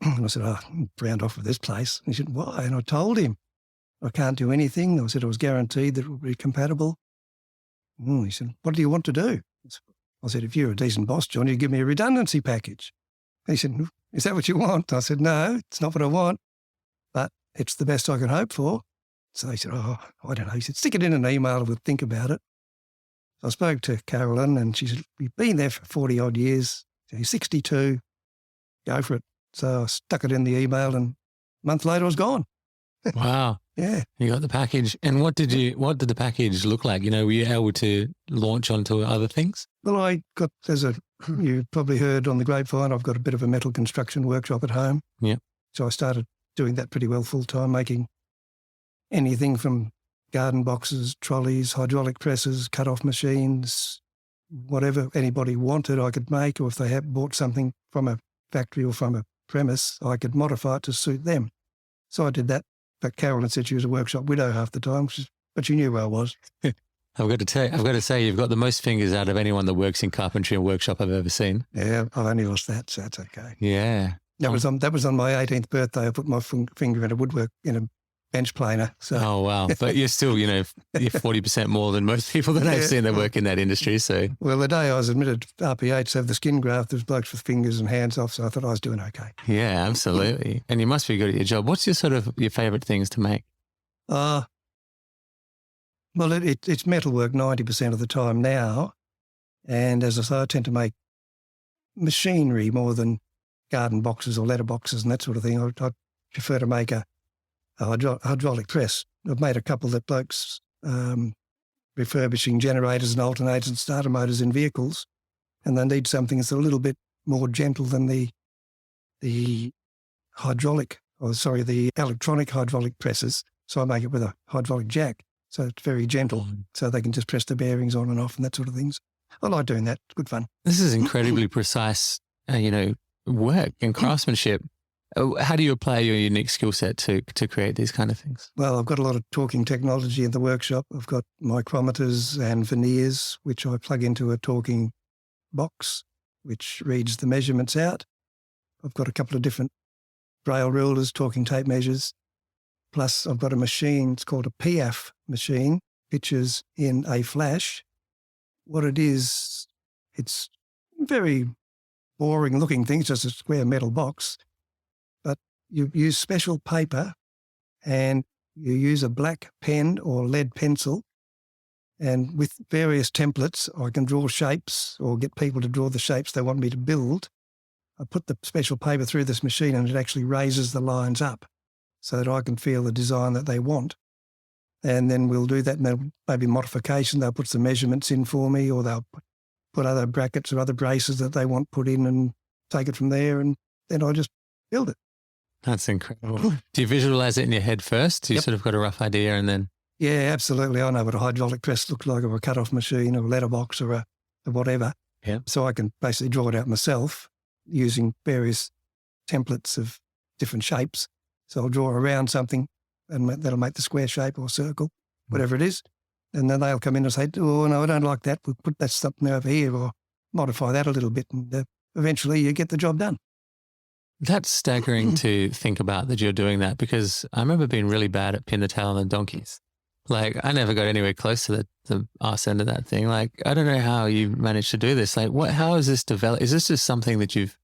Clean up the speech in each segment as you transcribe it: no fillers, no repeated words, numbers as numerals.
And I said, I'm round off with this place. And he said, why? And I told him, I can't do anything. I said I was guaranteed that it would be compatible. He said, what do you want to do? I said, if you're a decent boss, John, you give me a redundancy package. And he said, is that what you want? I said, no, it's not what I want, but it's the best I can hope for. So he said, I don't know. He said, stick it in an email and we'll think about it. So I spoke to Carolyn and she said, you've been there for 40 odd years. You're 62, go for it. So I stuck it in the email and a month later I was gone. Wow. Yeah. You got the package. And what did the package look like? Were you able to launch onto other things? Well, I got, you probably heard on the grapevine, I've got a bit of a metal construction workshop at home. Yeah. So I started doing that pretty well full time, making anything from garden boxes, trolleys, hydraulic presses, cut-off machines, whatever anybody wanted I could make, or if they had bought something from a factory or from a premise, I could modify it to suit them. So I did that. But Carolyn said she was a workshop widow half the time, but she knew where I was. I've got to say, you've got the most fingers out of anyone that works in carpentry and workshop I've ever seen. Yeah, I've only lost that, so that's okay. Yeah. That was on my 18th birthday. I put my finger in a woodwork, in a bench planer. So. Oh, wow. But you're still, you're 40% more than most people that I've seen that work in that industry. So, well, the day I was admitted to RPH to have the skin graft, there was blokes with fingers and hands off, so I thought I was doing okay. Yeah, absolutely. And you must be good at your job. What's your your favourite things to make? Well, it's metalwork 90% of the time now. And as I say, I tend to make machinery more than garden boxes or letter boxes and that sort of thing. I prefer to make a hydraulic press. I've made a couple that blokes refurbishing generators and alternators and starter motors in vehicles, and they need something that's a little bit more gentle than the electronic hydraulic presses. So I make it with a hydraulic jack. So it's very gentle, so they can just press the bearings on and off and that sort of things. I like doing that. It's good fun. This is incredibly precise, work and craftsmanship. How do you apply your unique skill set to create these kind of things? Well, I've got a lot of talking technology in the workshop. I've got micrometers and veneers, which I plug into a talking box, which reads the measurements out. I've got a couple of different braille rulers, talking tape measures. Plus, I've got a machine, it's called a PF machine, pictures in a flash. What it is, it's very boring looking thing, it's just a square metal box. But you use special paper and you use a black pen or lead pencil. And with various templates, I can draw shapes or get people to draw the shapes they want me to build. I put the special paper through this machine and it actually raises the lines up, so that I can feel the design that they want. And then we'll do that, and maybe modification. They'll put some measurements in for me, or they'll put other brackets or other braces that they want put in and take it from there, and then I just build it. That's incredible. Do you visualize it in your head first? Do you sort of got a rough idea and then? Yeah, absolutely. I know what a hydraulic press looks like, or a cut-off machine, or a letterbox, or a whatever. Yeah. So I can basically draw it out myself using various templates of different shapes. So I'll draw around something and that'll make the square shape or circle, whatever it is. And then they'll come in and say, oh, no, I don't like that. We'll put that something over here or modify that a little bit. And eventually you get the job done. That's staggering to think about that you're doing that, because I remember being really bad at pin the tail on the donkeys. Like, I never got anywhere close to the arse end of that thing. Like, I don't know how you managed to do this. Like, how is this developed? Is this just something that you've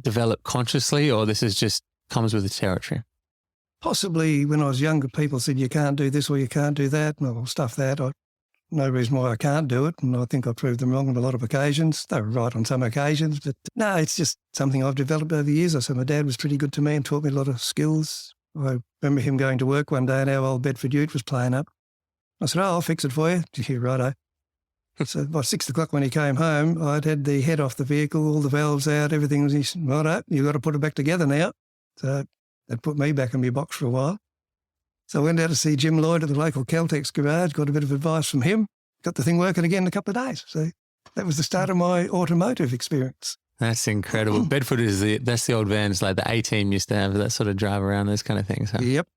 developed consciously, or this is just comes with the territory? Possibly when I was younger, people said, you can't do this or you can't do that. And I'll stuff that. No reason why I can't do it. And I think I proved them wrong on a lot of occasions. They were right on some occasions. But no, it's just something I've developed over the years. I said my dad was pretty good to me and taught me a lot of skills. I remember him going to work one day and our old Bedford Ute was playing up. I said, I'll fix it for you. Yeah, righto. So by 6 o'clock when he came home, I'd had the head off the vehicle, all the valves out, everything was, he said, righto, you've got to put it back together now. So that put me back in my box for a while. So I went out to see Jim Lloyd at the local Caltex garage, got a bit of advice from him, got the thing working again in a couple of days. So that was the start of my automotive experience. That's incredible. Bedford that's the old vans, like the A-Team used to have that sort of drive around, those kind of things. Huh? Yep.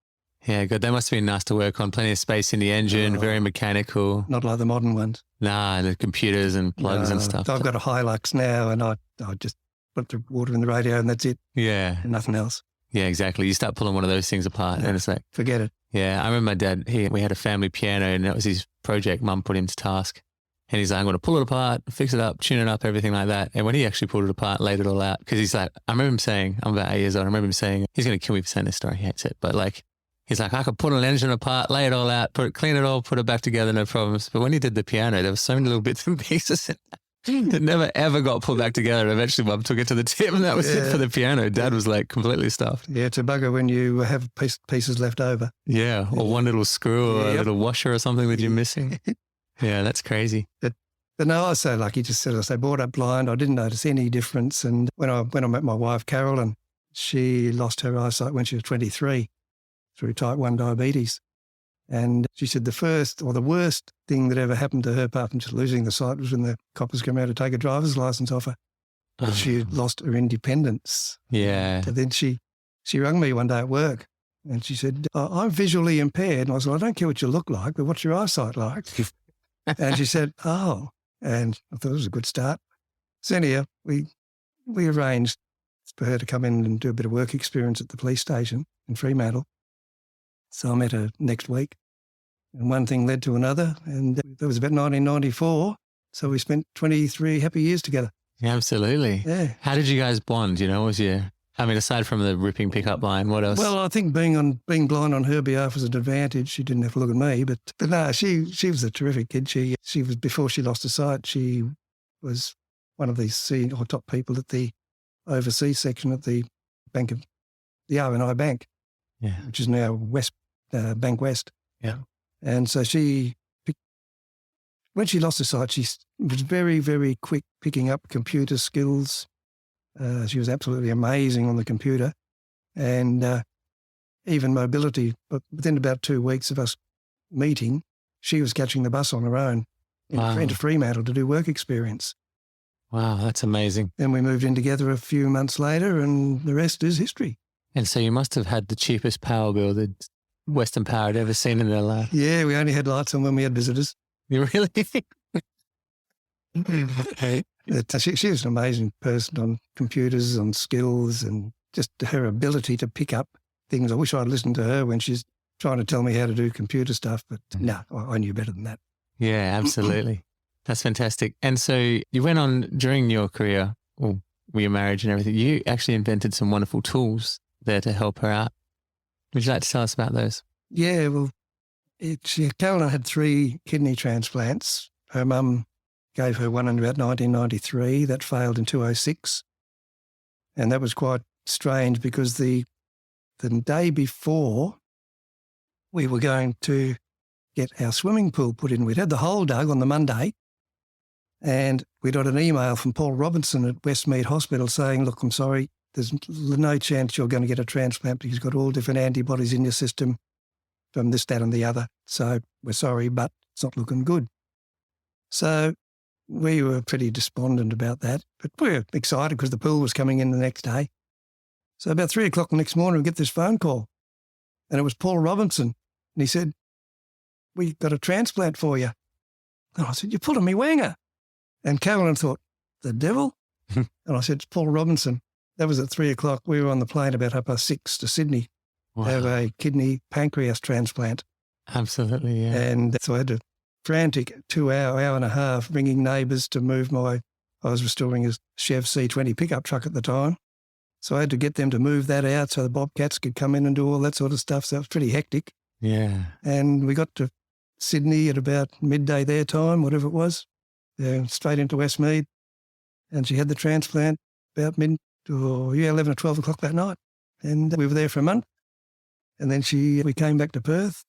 Yeah, good. That must have been nice to work on. Plenty of space in the engine, very mechanical. Not like the modern ones. Nah, the computers and plugs and stuff. I've got a Hilux now and I just put the water in the radio and that's it. Yeah. And nothing else. Yeah, exactly. You start pulling one of those things apart and it's like, forget it. Yeah. I remember my dad, we had a family piano and that was his project. Mum put him to task. And he's like, I'm going to pull it apart, fix it up, tune it up, everything like that. And when he actually pulled it apart, laid it all out, because he's like, I remember him saying, I'm about 8 years old, I remember him saying, he's going to kill me for saying this story, he hates it. But like, he's like, I could put an engine apart, lay it all out, clean it all, put it back together, no problems. But when he did the piano, there were so many little bits and pieces that never ever got pulled back together. And eventually Mum took it to the tip and that was it for the piano. Dad was like completely stuffed. Yeah, it's a bugger when you have pieces left over. Yeah, or one little screw or a little washer or something that you're missing. Yeah, that's crazy. But no, I was so lucky, just as I say, brought up blind. I didn't notice any difference. And when I met my wife, Carolyn, she lost her eyesight when she was 23 through type 1 diabetes. And she said the worst thing that ever happened to her, apart from just losing the sight, was when the coppers came out to take a driver's license off her. But she lost her independence. Yeah. So then she rang me one day at work and she said, I'm visually impaired. And I said, I don't care what you look like, but what's your eyesight like? And she said, oh. And I thought it was a good start. So anyhow, we arranged for her to come in and do a bit of work experience at the police station in Fremantle. So I met her next week. And one thing led to another. And that was about 1994. So we spent 23 happy years together. Yeah, absolutely. Yeah. How did you guys bond? Aside from the ripping pickup line, what else? Well, I think being blind on her behalf was an advantage. She didn't have to look at me, but no, she was a terrific kid. She was, before she lost her sight, she was one of the top people at the overseas section at the R&I Bank, which is now Bank West. Yeah. And so when she lost her sight, she was very, very quick picking up computer skills. She was absolutely amazing on the computer and even mobility. But within about 2 weeks of us meeting, she was catching the bus on her own into Fremantle to do work experience. Wow, that's amazing. Then we moved in together a few months later and the rest is history. And so you must have had the cheapest power bill that Western Power had ever seen in their life. Yeah, we only had lights on when we had visitors. You really? Hey. She was an amazing person on computers, on skills, and just her ability to pick up things. I wish I'd listened to her when she's trying to tell me how to do computer stuff, but no, I knew better than that. Yeah, absolutely. That's fantastic. And so you went on during your career, or your marriage and everything, you actually invented some wonderful tools there to help her out. Would you like to tell us about those? Yeah, well, Carolyn had 3 kidney transplants. Her mum gave her one in about 1993. That failed in 2006. And that was quite strange because the day before we were going to get our swimming pool put in, we'd had the hole dug on the Monday and we got an email from Paul Robinson at Westmead Hospital saying, look, I'm sorry, there's no chance you're going to get a transplant because you've got all different antibodies in your system from this, that and the other. So we're sorry, but it's not looking good. So we were pretty despondent about that, but we were excited because the pool was coming in the next day. So about 3 o'clock the next morning, we get this phone call and it was Paul Robinson. And he said, we got a transplant for you. And I said, you're pulling me wanger. And Carolyn thought, the devil? And I said, it's Paul Robinson. That was at 3 o'clock. We were on the plane about 6:30 to Sydney to have a kidney pancreas transplant. Absolutely, yeah. And so I had a frantic 2 hour and a half ringing neighbours to move I was restoring a Chev C20 pickup truck at the time. So I had to get them to move that out so the bobcats could come in and do all that sort of stuff. So it was pretty hectic. Yeah. And we got to Sydney at about midday their time, whatever it was, straight into Westmead. And she had the transplant about 11 or 12 o'clock that night. And we were there for a month. And then we came back to Perth.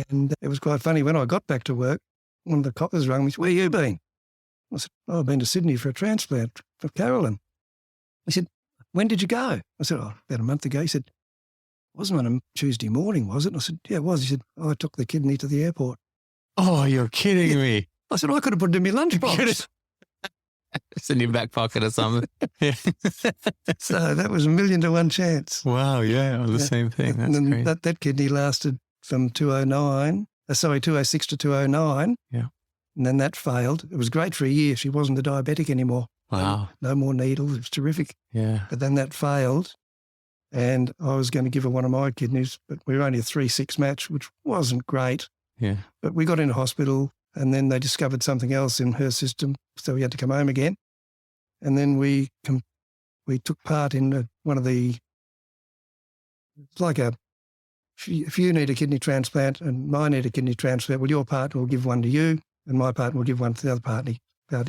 And it was quite funny. When I got back to work, one of the coppers rang me, where you been? I said, I've been to Sydney for a transplant for Carolyn. He said, when did you go? I said, about a month ago. He said, it wasn't on a Tuesday morning, was it? And I said, yeah, it was. He said, I took the kidney to the airport. Oh, you're kidding me. I said, I could have put it in my lunchbox. It's in your back pocket or something. Yeah. So that was 1,000,000 to 1 chance. Wow, yeah, the same thing. That's and great. That kidney lasted from 206 to 209. Yeah. And then that failed. It was great for a year. She wasn't a diabetic anymore. Wow. No more needles. It was terrific. Yeah. But then that failed, and I was going to give her one of my kidneys, but we were only a 3-6 match, which wasn't great. Yeah. But we got into hospital, and then they discovered something else in her system, so we had to come home again. And then we took part in one of the, it's like if you need a kidney transplant and I need a kidney transplant, well, your partner will give one to you and my partner will give one to the other party,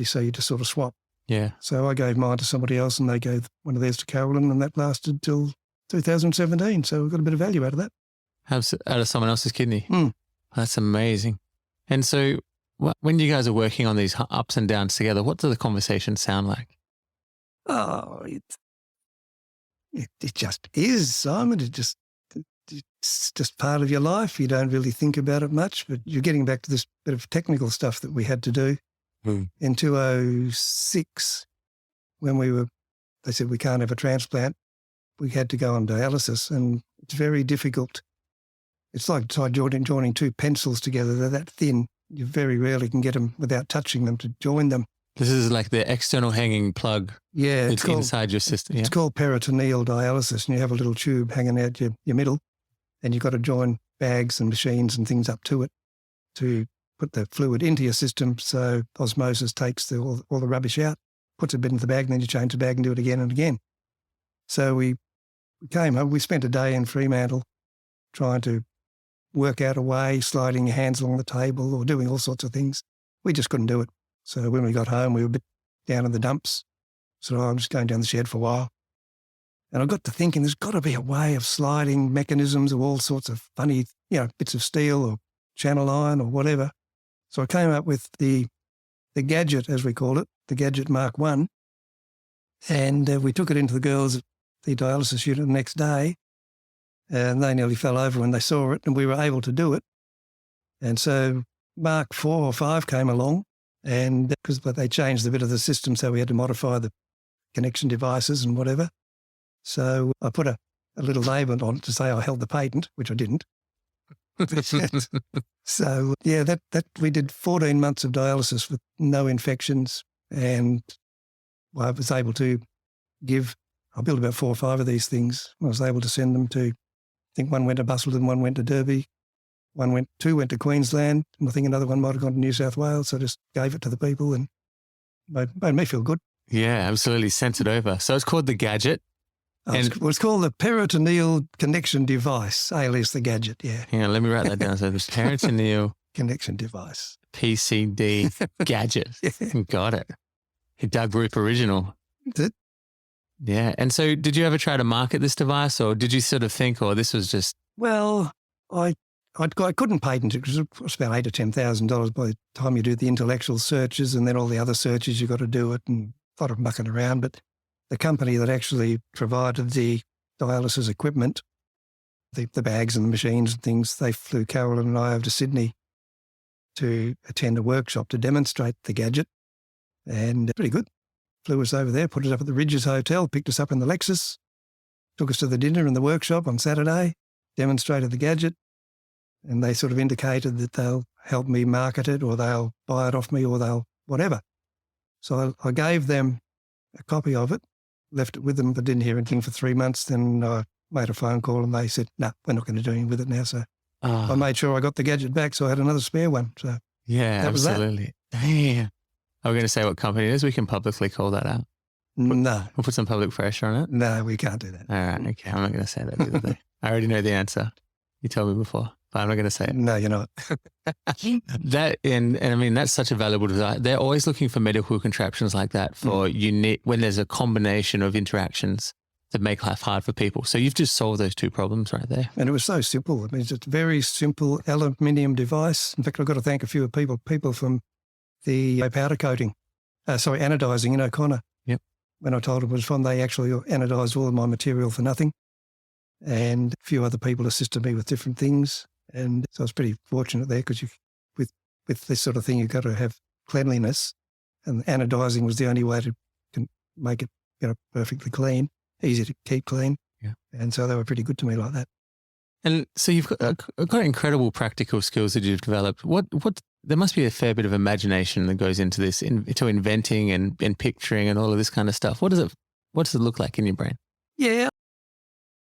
so you just sort of swap. Yeah. So I gave mine to somebody else and they gave one of theirs to Carolyn, and that lasted till 2017. So we got a bit of value out of that. Out of someone else's kidney. Mm. That's amazing. And so when you guys are working on these ups and downs together, what do the conversations sound like? Oh, it just is, Simon. It's just part of your life. You don't really think about it much, but you're getting back to this bit of technical stuff that we had to do. In 2006, when they said we can't have a transplant, we had to go on dialysis, and it's very difficult. It's like joining two pencils together. They're that thin. You very rarely can get them without touching them to join them. This is like the external hanging plug. Yeah. It's inside your system. Yeah. It's called peritoneal dialysis, and you have a little tube hanging out your middle, and you've got to join bags and machines and things up to it to put the fluid into your system, so osmosis takes all the rubbish out, puts it into the bag, and then you change the bag and do it again and again. So we came home. We spent a day in Fremantle trying to work out a way, sliding your hands along the table or doing all sorts of things. We just couldn't do it. So when we got home, we were a bit down in the dumps. So I'm just going down the shed for a while. And I got to thinking there's got to be a way of sliding mechanisms of all sorts of funny, bits of steel or channel iron or whatever. So I came up with the gadget, as we call it, the Gadget Mark 1, and we took it into the girls at the dialysis unit the next day, and they nearly fell over when they saw it, and we were able to do it. And so Mark 4 or 5 came along, and but they changed a bit of the system, so we had to modify the connection devices and whatever. So I put a little label on it to say I held the patent, which I didn't. So yeah, that we did 14 months of dialysis with no infections, and I was able to I built about 4 or 5 of these things. I was able to send them to, I think one went to Busselton, one went to Derby, two went to Queensland, and I think another one might have gone to New South Wales. So I just gave it to the people and made me feel good. Yeah, absolutely. Sent it over. So it's called the Gadget. It's called the peritoneal connection device, alias the Gadget, yeah. Yeah, let me write that down. So the peritoneal connection device. PCD Gadget. Yeah. Got it. A Doug-Rupe original. That's it. Yeah. And so did you ever try to market this device, or did you sort of think, this was just... Well, I couldn't patent it because it was about $8,000 or $10,000 by the time you do the intellectual searches and then all the other searches you've got to do it, and a lot of mucking around. But the company that actually provided the dialysis equipment, the bags and the machines and things, they flew Carolyn and I over to Sydney to attend a workshop to demonstrate the Gadget, and pretty good. Flew us over there, put us up at the Ridges Hotel, picked us up in the Lexus, took us to the dinner in the workshop on Saturday, demonstrated the Gadget, and they sort of indicated that they'll help me market it, or they'll buy it off me, or they'll whatever. So I gave them a copy of it, left it with them, but didn't hear anything for 3 months. Then I made a phone call and they said, no, we're not going to do anything with it now. So I made sure I got the Gadget back, so I had another spare one. So yeah, that was absolutely. Damn. Are we going to say what company it is? We can publicly call that out. No. We'll put some public pressure on it. No, we can't do that. All right. Okay. I'm not going to say that either. I already know the answer. You told me before, but I'm not going to say it. No, you're not. And I mean, that's such a valuable design. They're always looking for medical contraptions like that for unique, when there's a combination of interactions that make life hard for people. So you've just solved those 2 problems right there. And it was so simple. I mean, it's a very simple aluminium device. In fact, I've got to thank a few people from the powder coating, anodizing in O'Connor. Yep. When I told them it was fun, they actually anodized all of my material for nothing. And a few other people assisted me with different things. And so I was pretty fortunate there, because with this sort of thing, you've got to have cleanliness, and anodizing was the only way to make it perfectly clean, easy to keep clean. Yeah. And so they were pretty good to me like that. And so you've got incredible practical skills that you've developed. What there must be a fair bit of imagination that goes into this, to inventing and picturing and all of this kind of stuff. What does it look like in your brain? Yeah,